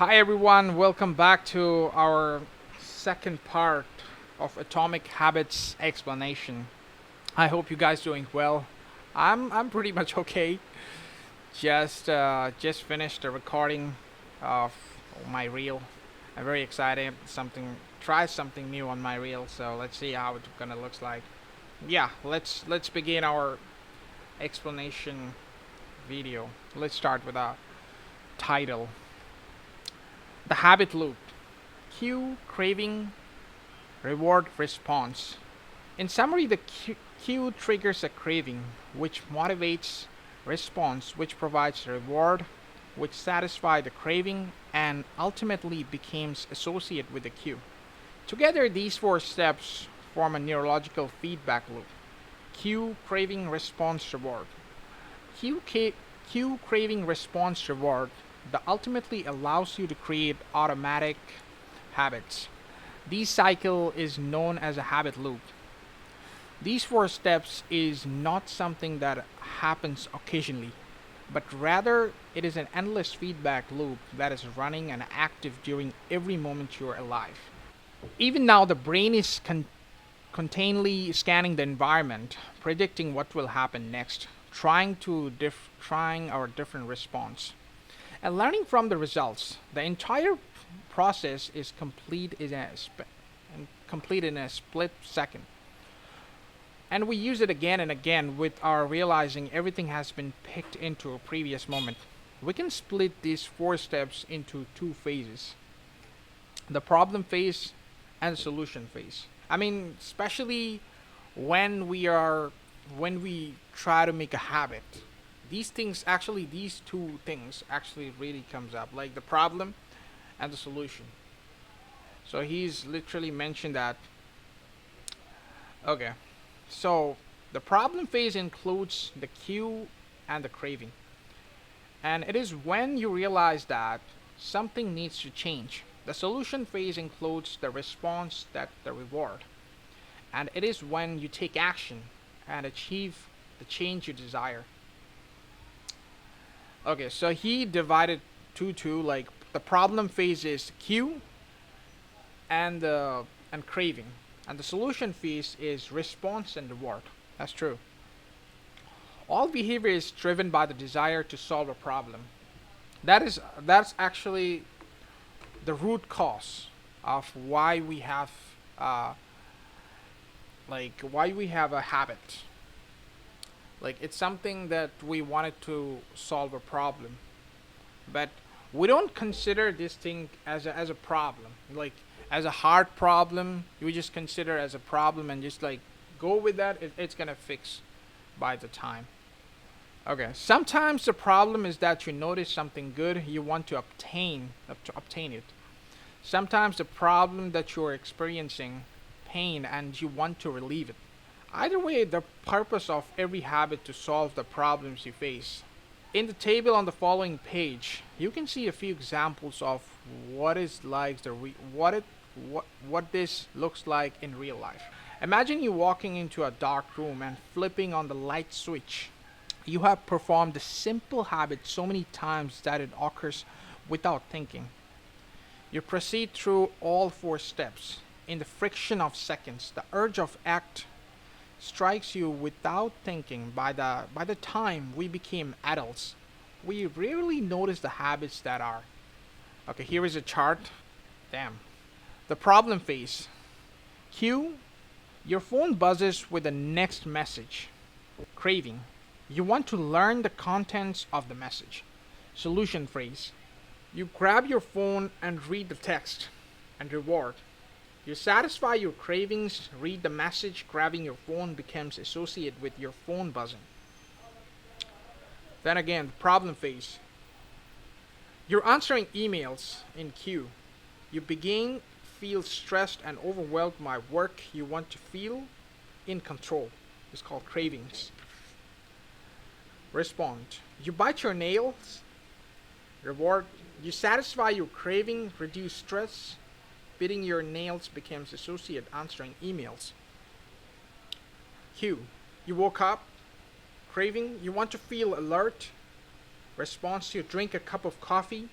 Hi everyone, welcome back to our second part of Atomic Habits explanation. I hope you guys doing well. I'm pretty much okay. Just finished the recording of my reel. I'm very excited. Try something new on my reel. So let's see how it's gonna looks like. Yeah, let's begin our explanation video. Let's start with a title: The Habit Loop. Cue, craving, reward, response. In summary, the cue triggers a craving, which motivates response, which provides reward, which satisfies the craving, and ultimately becomes associated with the cue. Together, these four steps form a neurological feedback loop. Cue, craving, response, reward. Cue, cue craving, response, reward that ultimately allows you to create automatic habits. This cycle is known as a habit loop. These four steps is not something that happens occasionally, but rather it is an endless feedback loop that is running and active during every moment you're alive. Even now, the brain is continually scanning the environment, predicting what will happen next, trying our different response, and learning from the results. The entire process is complete in a split second. And we use it again and again with our realizing everything has been picked into a previous moment. We can split these four steps into two phases: the problem phase and the solution phase. I mean, especially when we try to make a habit. These two things actually really comes up, like the problem and the solution. So he's literally mentioned that. Okay, so the problem phase includes the cue and the craving. And it is when you realize that something needs to change. The solution phase includes the response, that the reward. And it is when you take action and achieve the change you desire. Okay, so he divided two, like the problem phase is cue and craving. And the solution phase is response and reward. That's true. All behavior is driven by the desire to solve a problem. That's actually the root cause of uh, why we have a habit. Like it's something that we wanted to solve a problem, but we don't consider this thing as a problem, like as a hard problem. We just consider as a problem and just like go with that. It's gonna fix by the time. Okay, sometimes the problem is that you notice something good you want to obtain it. Sometimes the problem that you're experiencing pain and you want to relieve it. Either way, the purpose of every habit to solve the problems you face. In the table on the following page, you can see a few examples of what is like the re- what this looks like in real life. Imagine you walking into a dark room and flipping on the light switch. You have performed the simple habit so many times that it occurs without thinking. You proceed through all four steps. In the friction of seconds, the urge of act strikes you without thinking. By the time we became adults, we rarely notice the habits that are. Okay, here is a chart. Damn. The problem phase. Cue. Your phone buzzes with the next message. Craving. You want to learn the contents of the message. Solution phrase. You grab your phone and read the text. And reward. You satisfy your cravings, read the message, grabbing your phone becomes associated with your phone buzzing. Then again, the problem phase. You're answering emails in queue. You begin feel stressed and overwhelmed by work. You want to feel in control. It's called cravings. Respond. You bite your nails. Reward. You satisfy your craving, reduce stress. Biting your nails becomes associated answering emails. Cue. You woke up. Craving. You want to feel alert. Response. You drink a cup of coffee.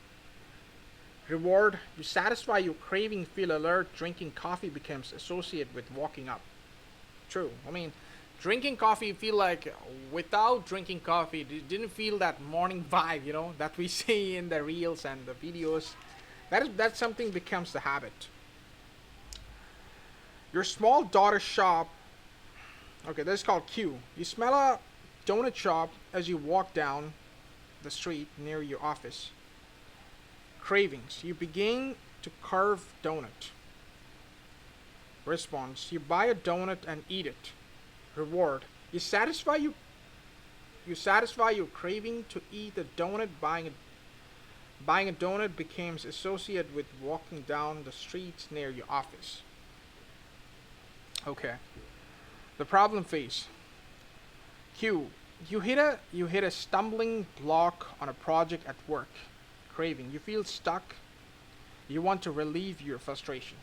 Reward, you satisfy your craving, feel alert, drinking coffee becomes associated with walking up. True. I mean, drinking coffee feel like without drinking coffee, it didn't feel that morning vibe, that we see in the reels and the videos. That something becomes the habit. Your small daughter shop. Okay, this is called Q. You smell a donut shop as you walk down the street near your office. Cravings. You begin to carve donut. Response. You buy a donut and eat it. Reward. You satisfy your craving to eat a donut. Buying a donut becomes associated with walking down the streets near your office. Okay. The problem phase. Q. You hit a stumbling block on a project at work. Craving. You feel stuck. You want to relieve your frustration.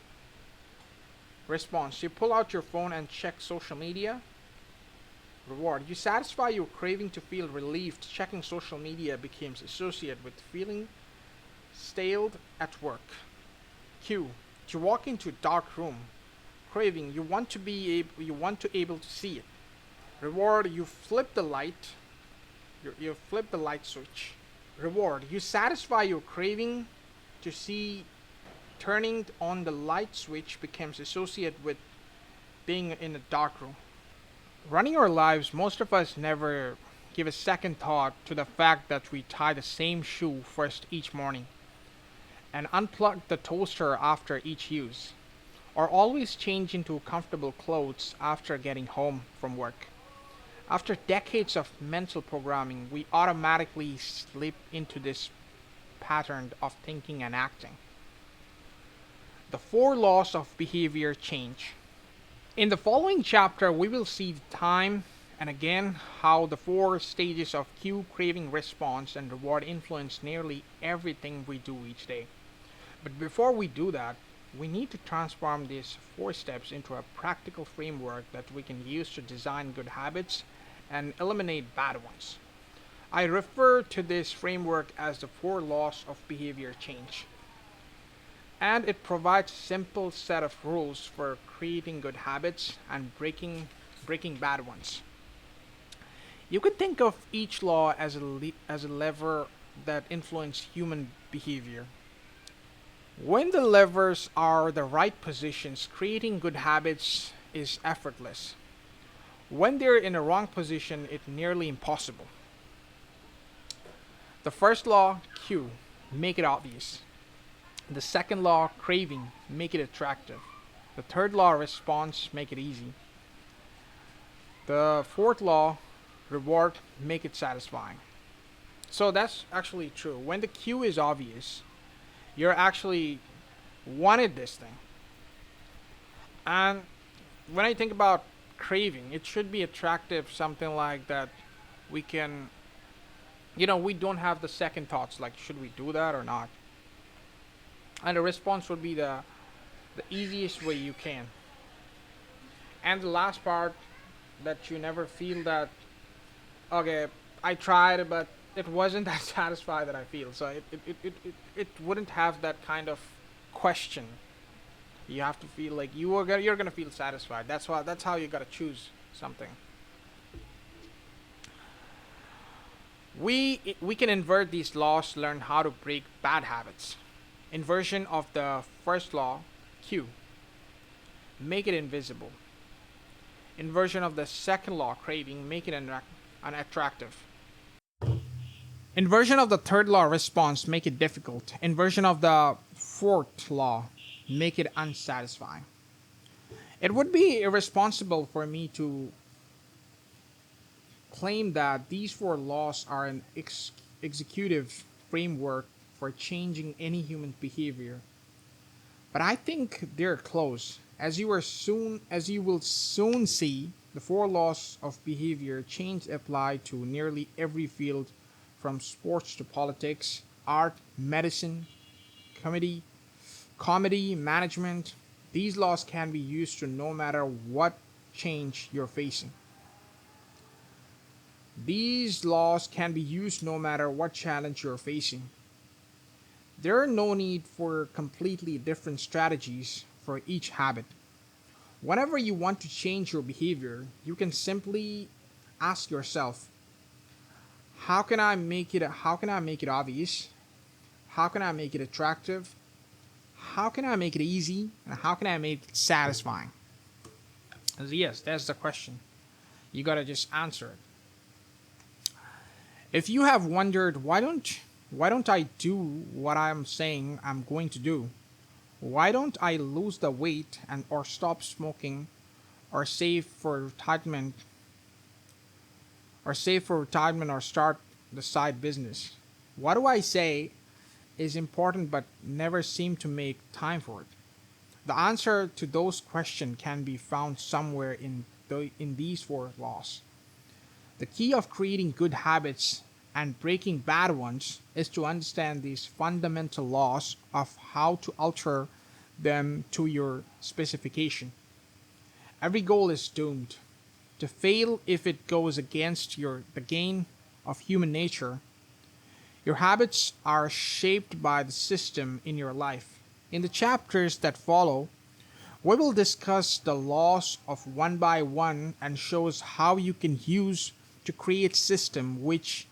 Response. You pull out your phone and check social media. Reward. You satisfy your craving to feel relieved. Checking social media becomes associated with feeling staled at work. Q. You walk into a dark room. Craving. You want to able to see it. Reward. You flip the light switch. Reward. You satisfy your craving to see. Turning on the light switch becomes associated with being in a dark room. Running our lives, most of us never give a second thought to the fact that we tie the same shoe first each morning and unplug the toaster after each use, or always change into comfortable clothes after getting home from work. After decades of mental programming, we automatically slip into this pattern of thinking and acting. The four laws of behavior change. In the following chapter, we will see time and again how the four stages of cue, craving, response, and reward influence nearly everything we do each day. But before we do that, we need to transform these four steps into a practical framework that we can use to design good habits and eliminate bad ones. I refer to this framework as the four laws of behavior change, and it provides a simple set of rules for creating good habits and breaking bad ones. You can think of each law as as a lever that influence human behavior. When the levers are the right positions, creating good habits is effortless. When they're in a wrong position, it's nearly impossible. The first law, cue, make it obvious. The second law, craving, make it attractive. The third law, response, make it easy. The fourth law, reward, make it satisfying. So that's actually true. When the cue is obvious, you're actually wanted this thing. And when I think about craving, it should be attractive, something like that we can, we don't have the second thoughts like, should we do that or not? And the response would be the easiest way you can. And the last part, that you never feel that, okay, I tried it, but it wasn't that satisfied that I feel. So it wouldn't have that kind of question. You have to feel like you're gonna feel satisfied. That's how you gotta choose something. We can invert these laws, learn how to break bad habits. Inversion of the first law, Q, make it invisible. Inversion of the second law, craving, make it unattractive. Inversion of the third law, response, make it difficult. Inversion of the fourth law, make it unsatisfying. It would be irresponsible for me to claim that these four laws are an executive framework for changing any human behavior. But I think they're close. As you will soon see, the four laws of behavior change apply to nearly every field, from sports to politics, art, medicine, comedy, management. These laws can be used to no matter what change you're facing. These laws can be used no matter what challenge you're facing. There are no need for completely different strategies for each habit. Whenever you want to change your behavior, you can simply ask yourself, how can I make it obvious? How can I make it attractive? How can I make it easy? And how can I make it satisfying? Yes, that's the question. You gotta just answer it. If you have wondered why don't I do what I'm saying I'm going to do? Why don't I lose the weight and or stop smoking or save for retirement or start the side business? What do I say is important but never seem to make time for it? The answer to those questions can be found somewhere in these four laws. The key of creating good habits and breaking bad ones is to understand these fundamental laws of how to alter them to your specification. Every goal is doomed to fail if it goes against the gain of human nature. Your habits are shaped by the system in your life. In the chapters that follow, we will discuss the laws of one by one and shows how you can use to create system which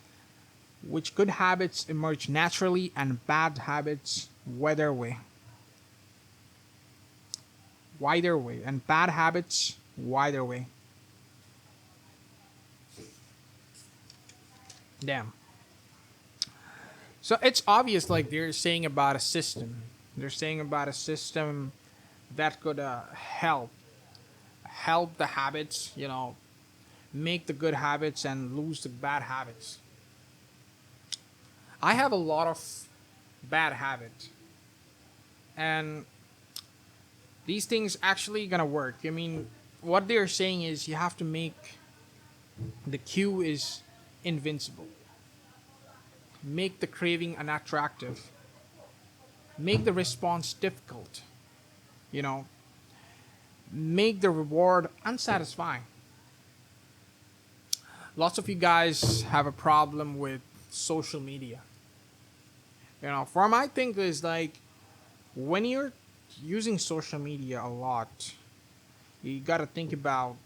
good habits emerge naturally and bad habits wider way and bad habits wider way. Damn. So it's obvious, like they're saying about a system. They're saying about a system that could help the habits, make the good habits and lose the bad habits. I have a lot of bad habits, and these things actually gonna work. I mean, what they're saying is you have to make the cue is invincible, make the craving unattractive, make the response difficult, you know, make the reward unsatisfying. Lots of you guys have a problem with social media. For my thing is like when you're using social media a lot, you gotta think about,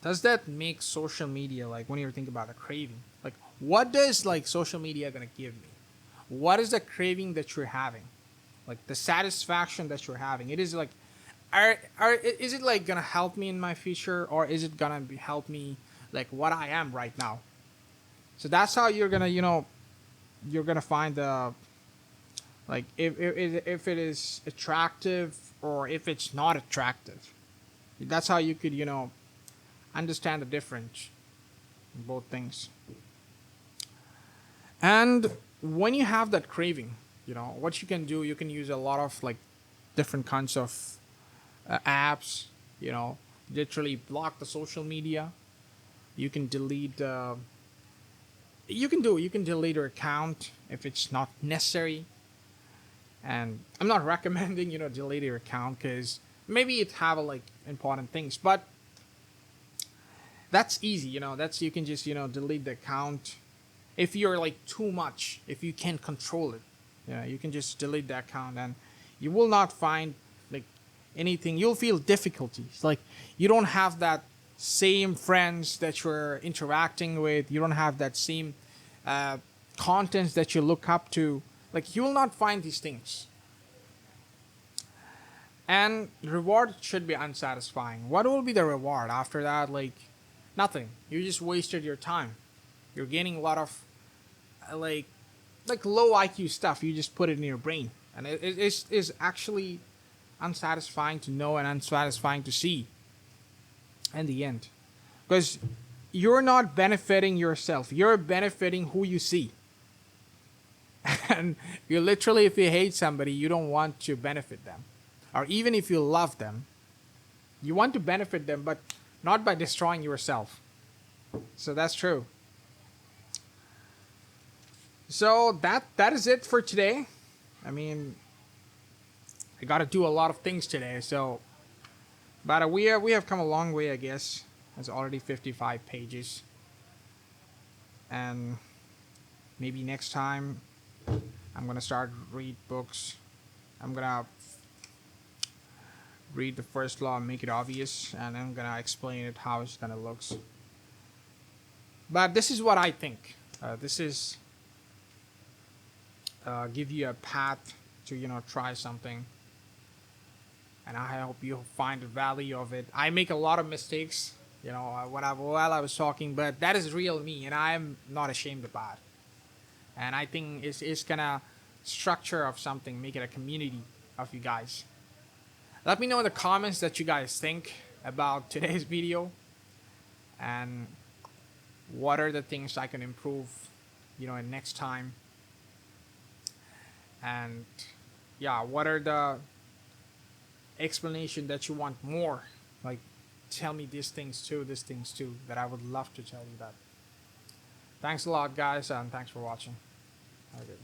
does that make social media, like when you think about a craving, like what does like social media gonna give me? What is the craving that you're having? Like the satisfaction that you're having. It is like, is it like gonna help me in my future, or is it gonna help me like what I am right now? So that's how you're gonna, you're gonna find the, like if it is attractive or if it's not attractive. That's how you could, understand the difference in both things. And when you have that craving, what you can do, you can use a lot of like different kinds of apps, you know, literally block the social media. You can delete, you can delete your account if it's not necessary. And I'm not recommending, delete your account because maybe it have like important things, but that's easy, that's, you can just, delete the account. If you're like too much, if you can't control it, you can just delete the account and you will not find like anything. You'll feel difficulties. Like you don't have that same friends that you're interacting with. You don't have that same uh, contents that you look up to. Like you will not find these things. And reward should be unsatisfying. What will be the reward after that? Like nothing. You just wasted your time. You're gaining a lot of like low IQ stuff. You just put it in your brain, and is actually unsatisfying to know and unsatisfying to see in the end, because you're not benefiting yourself. You're benefiting who you see, and you literally, if you hate somebody, you don't want to benefit them, or even if you love them, you want to benefit them, but not by destroying yourself. So that's true. So that is it for today. I mean, I got to do a lot of things today. So, but we have come a long way, I guess. It's already 55 pages, and maybe next time I'm gonna start read books. I'm gonna read the first law, make it obvious, and I'm gonna explain it how it's gonna looks. But this is what I think. This is give you a path to try something, and I hope you find the value of it. I make a lot of mistakes, when while I was talking, but that is real me, and I am not ashamed about it. And I think it's gonna structure of something, make it a community of you guys. Let me know in the comments that you guys think about today's video, and what are the things I can improve, in next time. And yeah, what are the explanation that you want more? Like, tell me these things too, that I would love to tell you that. Thanks a lot, guys, and thanks for watching. Have a good